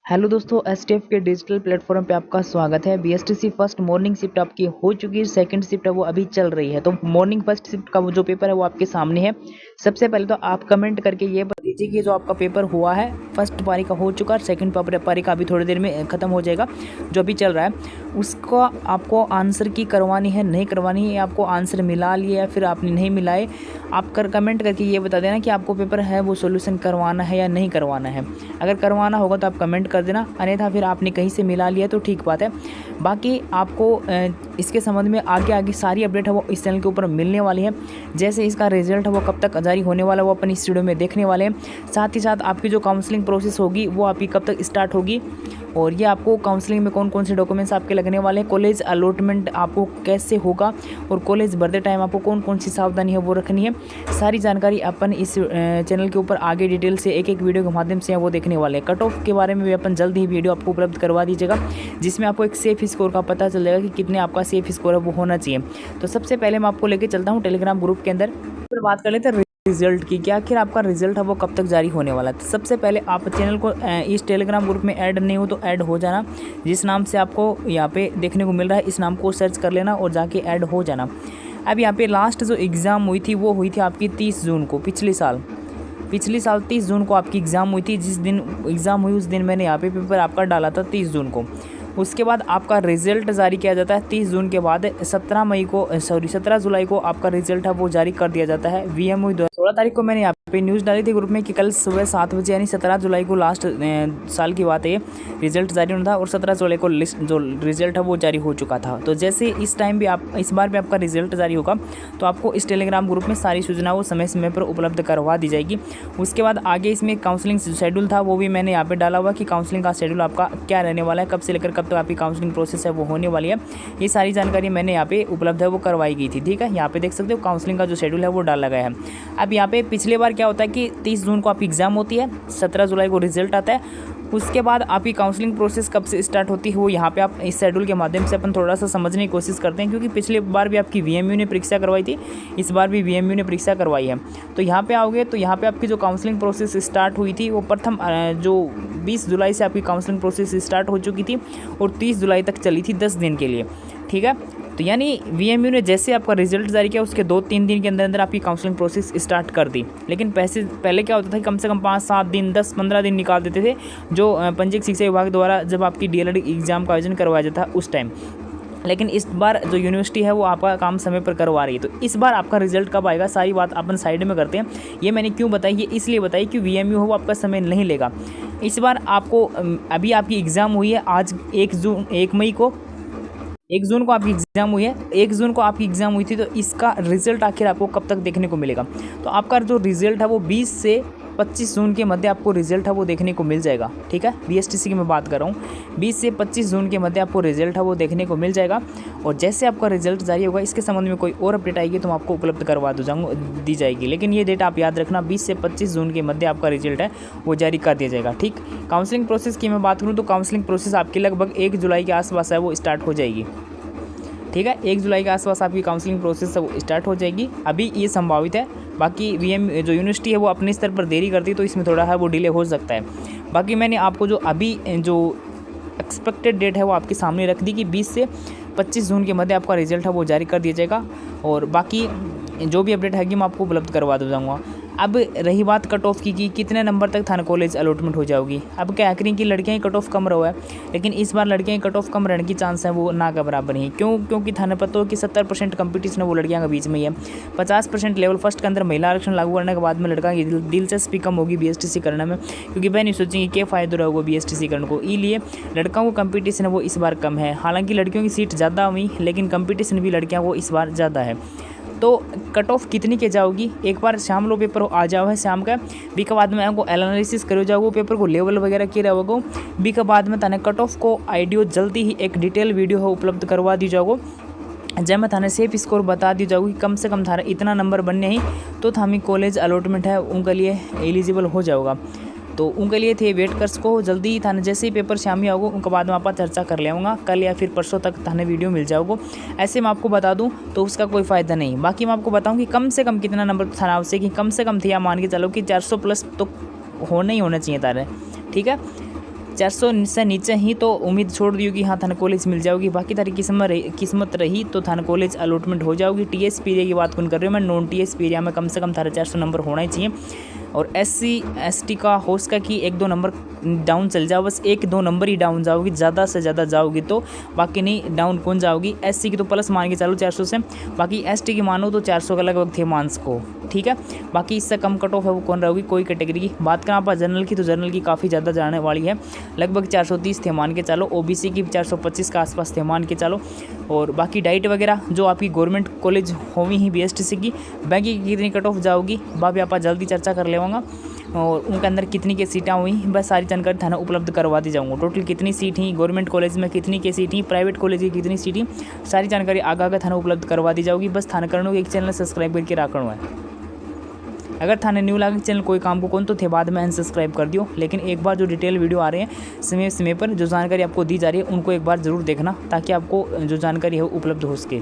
Hello दोस्तों, STF के digital platform पे आपका स्वागत है। बीएसटीसी फर्स्ट मॉर्निंग शिफ्ट आपकी हो चुकी है, सेकंड शिफ्ट है वो अभी चल रही है। तो मॉर्निंग फर्स्ट शिफ्ट का वो जो पेपर है वो आपके सामने है। सबसे पहले तो आप कमेंट करके ये बता दीजिए कि जो आपका पेपर हुआ है, फर्स्ट पारी का हो चुका है, सेकंड पारी का अभी थोड़ी देर में ख़त्म हो जाएगा, जो अभी चल रहा है उसको आपको आंसर की करवानी है नहीं करवानी है, आपको आंसर मिला लिया या फिर आपने नहीं मिलाए। आप कमेंट करके ये बता देना कि आपको पेपर है वो सोल्यूशन करवाना है या नहीं करवाना है। अगर करवाना होगा तो आप कमेंट कर देना, अन्यथा फिर आपने कहीं से मिला लिया तो ठीक बात है। बाकी आपको इसके संबंध में आगे सारी अपडेट है वो इस चैनल के ऊपर मिलने वाली है। जैसे इसका रिजल्ट है वो कब तक जारी होने वाला है वो अपन इस वीडियो में देखने वाले हैं। साथ ही साथ आपकी जो काउंसलिंग प्रोसेस होगी वो आपकी कब तक स्टार्ट होगी, और ये आपको काउंसलिंग में कौन कौन से डॉक्यूमेंट्स आपके लगने वाले हैं, कॉलेज अलॉटमेंट आपको कैसे होगा, और कॉलेज भरते टाइम आपको कौन कौन सी सावधानी है वो रखनी है, सारी जानकारी अपन इस चैनल के ऊपर आगे डिटेल से एक वीडियो के माध्यम से वो देखने वाले हैं। कट ऑफ के बारे में भी अपन जल्द ही वीडियो आपको उपलब्ध करवा दीजिएगा, जिसमें आपको एक सेफ स्कोर का पता चल जाएगा कि कितने आपका सेफ स्कोर है वो होना चाहिए। तो सबसे पहले मैं आपको लेके चलता हूँ टेलीग्राम ग्रुप के अंदर, फिर बात कर लेते हैं रिजल्ट की, कि आखिर आपका रिजल्ट है वो कब तक जारी होने वाला है। तो सबसे पहले आप चैनल को इस टेलीग्राम ग्रुप में ऐड नहीं हो तो ऐड हो जाना। जिस नाम से आपको यहाँ पे देखने को मिल रहा है इस नाम को सर्च कर लेना और जाके ऐड हो जाना। अब यहाँ पे लास्ट जो एग्ज़ाम हुई थी वो हुई थी आपकी 30 जून को, पिछले साल 30 जून को आपकी एग्ज़ाम हुई थी। जिस दिन एग्ज़ाम हुई उस दिन मैंने यहाँ पे पेपर आपका डाला था 30 जून को। उसके बाद आपका रिज़ल्ट जारी किया जाता है 30 जून के बाद 17 जुलाई को आपका रिजल्ट है वो जारी कर दिया जाता है। VMU 16 तारीख को मैंने यहाँ पे न्यूज़ डाली थी ग्रुप में कि कल सुबह 7 बजे यानी 17 जुलाई को लास्ट साल की बात है, रिजल्ट जारी होना था और 17 जुलाई को लिस्ट जो रिजल्ट है वो जारी हो चुका था। तो जैसे इस टाइम भी इस बार भी आपका रिजल्ट जारी होगा तो आपको इस टेलीग्राम ग्रुप में सारी सूचना वो समय समय पर उपलब्ध करवा दी जाएगी। उसके बाद आगे इसमें काउंसलिंग शेड्यूल था वो भी मैंने यहाँ पे डाला हुआ कि काउंसलिंग का शेड्यूल आपका क्या रहने वाला है, कब से लेकर कब तक आपकी काउंसलिंग प्रोसेस है वो होने वाली है। ये सारी जानकारी मैंने यहाँ पे उपलब्ध है वो करवाई गई थी। ठीक है, यहाँ पे देख सकते हो काउंसलिंग का जो शेड्यूल है वो डाला गया है। अब यहाँ पे पिछले बार क्या होता है कि 30 जून को आपकी एग्ज़ाम होती है, 17 जुलाई को रिजल्ट आता है। उसके बाद आपकी काउंसलिंग प्रोसेस कब से स्टार्ट होती है वो यहाँ पे आप इस शेड्यूल के माध्यम से अपन थोड़ा सा समझने की कोशिश करते हैं, क्योंकि पिछले बार भी आपकी VMU ने परीक्षा करवाई थी, इस बार भी VMU ने परीक्षा करवाई है। तो यहाँ पे आओगे तो यहाँ पे आपकी जो काउंसलिंग प्रोसेस स्टार्ट हुई थी वो प्रथम जो 20 जुलाई से आपकी काउंसलिंग प्रोसेस स्टार्ट हो चुकी थी और 30 जुलाई तक चली थी 10 दिन के लिए। ठीक है, तो यानी VMU ने जैसे आपका रिजल्ट जारी किया उसके 2-3 दिन के अंदर अंदर आपकी काउंसलिंग प्रोसेस स्टार्ट कर दी। लेकिन पहले क्या होता था कि कम से कम 5-7 दिन 10-15 दिन निकाल देते थे, जो पंजीयक शिक्षा विभाग द्वारा जब आपकी DLED एग्ज़ाम का आयोजन करवाया जाता उस टाइम। लेकिन इस बार जो यूनिवर्सिटी है वो आपका काम समय पर करवा रही है। तो इस बार आपका रिजल्ट कब आएगा सारी बात अपन साइड में करते हैं। ये मैंने क्यों बताई, ये इसलिए बताई कि VMU हो वो आपका समय नहीं लेगा। इस बार आपको अभी आपकी एग्ज़ाम हुई है आज 1 जून को आपकी एग्ज़ाम हुई है, 1 जून को आपकी एग्ज़ाम हुई थी। तो इसका रिजल्ट आखिर आपको कब तक देखने को मिलेगा, तो आपका जो रिजल्ट है वो 20 से 25 जून के मध्य आपको रिजल्ट है वो देखने को मिल जाएगा। ठीक है, BSTC की मैं बात कर रहा हूँ, 20 से 25 जून के मध्य आपको रिजल्ट है वो देखने को मिल जाएगा। और जैसे आपका रिजल्ट जारी होगा इसके संबंध में कोई और अपडेट आएगी तो मैं आपको उपलब्ध करवा दी जाएगी। लेकिन ये डेट आप याद रखना, 20 से 25 जून के मध्य आपका रिजल्ट है वो जारी कर दिया जाएगा। ठीक, काउंसलिंग प्रोसेस की मैं बात करूँ तो काउंसलिंग प्रोसेस आपकी लगभग 1 जुलाई के आसपास है वो स्टार्ट हो जाएगी। ठीक है, 1 जुलाई के आसपास आपकी काउंसलिंग प्रोसेस वो स्टार्ट हो जाएगी, अभी ये संभावित है। बाकी जो यूनिवर्सिटी है वो अपने स्तर पर देरी करती है तो इसमें थोड़ा है वो डिले हो सकता है। बाकी मैंने आपको जो अभी जो एक्सपेक्टेड डेट है वो आपके सामने रख दी कि 20 से 25 जून के मध्य आपका रिजल्ट है वो जारी कर दिया जाएगा, और बाकी जो भी अपडेट है कि मैं आपको उपलब्ध करवा दूँगा। अब रही बात कट ऑफ की कि कितने नंबर तक थाना कॉलेज अलॉटमेंट हो जाओगी। अब क्या करें कि लड़कियां ही कट ऑफ कम रहा है, लेकिन इस बार लड़कियां ही कट ऑफ कम रहने की चांस है वो ना का बराबर ही। क्योंकि थाने पता हो कि 70% कंपटीशन है वो लड़कियों के बीच में ही है। 50% लेवल फर्स्ट के अंदर महिला आरक्षण लागू करने के बाद में लड़का की दिलचस्पी कम होगी BSTC करने में, क्योंकि वह नहीं सोचेंगे क्या फ़ायदा रहेगा BSTC करने को। इसलिए लड़कों को कंपटीशन है वो इस बार कम है। हालांकि लड़कियों की सीट ज़्यादा हुई लेकिन कंपटीशन भी लड़कियाँ वो इस बार ज़्यादा है। तो कट ऑफ कितनी के जाओगी, एक बार शाम लो पेपर आ जाओ है शाम का, बी के बाद में आपको एनालिसिस करो जाओ पेपर को लेवल वगैरह किए रहोगे। बी के बाद में थाने कट ऑफ को आइडियो जल्दी ही एक डिटेल वीडियो है उपलब्ध करवा दी जाओगे, जब मैं थाने सेफ स्कोर बता दी जाऊँगी कम से कम थाने इतना नंबर बनने ही तो थामी कॉलेज अलॉटमेंट है उनके लिए एलिजिबल हो जाओगा। तो उनके लिए थे वेट कर सको जल्दी ही थाने, जैसे ही पेपर शाम ही आओगे उनके बाद में आप चर्चा कर लेऊँगा, कल या फिर परसों तक थाने वीडियो मिल जाओगे। ऐसे मैं आपको बता दूं तो उसका कोई फ़ायदा नहीं। बाकी मैं आपको बताऊं कि कम से कम कितना नंबर थाना आवश्यक कि कम से कम थे या मान के चलो कि 400 प्लस तो होना ही होना चाहिए तारे। ठीक है, 400 से नीचे ही तो उम्मीद छोड़ दी कि हाँ थाने कॉलेज मिल जाओगी। बाकी तारी किस्मत रही तो थाने कॉलेज अलॉटमेंट हो जाओगी। टीएसपी एरिया की बात कौन कर रही हूँ मैं, नॉन टीएसपी एरिया में कम से कम थारा 400 नंबर होना ही चाहिए। और SC ST का हो सका कि 1-2 नंबर डाउन चल जाओ, बस 1-2 नंबर ही डाउन जाओगी, ज़्यादा से ज़्यादा जाओगी तो, बाकी नहीं डाउन कौन जाओगी। SC की तो प्लस मान के चलो 400 से, बाकी ST की मानो तो 400 का लगभग थे मार्क्स को, ठीक है। बाकी इससे कम कट ऑफ है वो कौन रहेगी, कोई कैटेगरी की। बात करें आप जनरल की तो जनरल की काफ़ी ज़्यादा जाने वाली है, लगभग 430 थे मान के चलो। OBC की 425 के आसपास थे मान के चलो। और बाकी डाइट वगैरह जो आपकी गवर्नमेंट कॉलेज होवी ही BSTC की, बाकी की कितनी कट ऑफ जाओगी बाबी आप जल्दी चर्चा कर लेवांगा। और उनके अंदर कितनी के सीटें हुई बस सारी जानकारी थाना उपलब्ध करवा दी जाऊँगा। टोटल कितनी सीट ही गवर्नमेंट कॉलेज में, कितनी के सीट ही प्राइवेट कॉलेज की, कितनी सीट ही, सारी जानकारी आगे थाना उपलब्ध करवा दी जाऊगी। बस थाना करने को एक चैनल सब्सक्राइब करके रखना है। अगर थाने न्यू लगे चैनल कोई काम को कौन तो थे बाद में अनसब्सक्राइब कर दियो, लेकिन एक बार जो डिटेल वीडियो आ रहे हैं समय समय पर जो जानकारी आपको दी जा रही है उनको एक बार ज़रूर देखना, ताकि आपको जो जानकारी है उपलब्ध हो सके।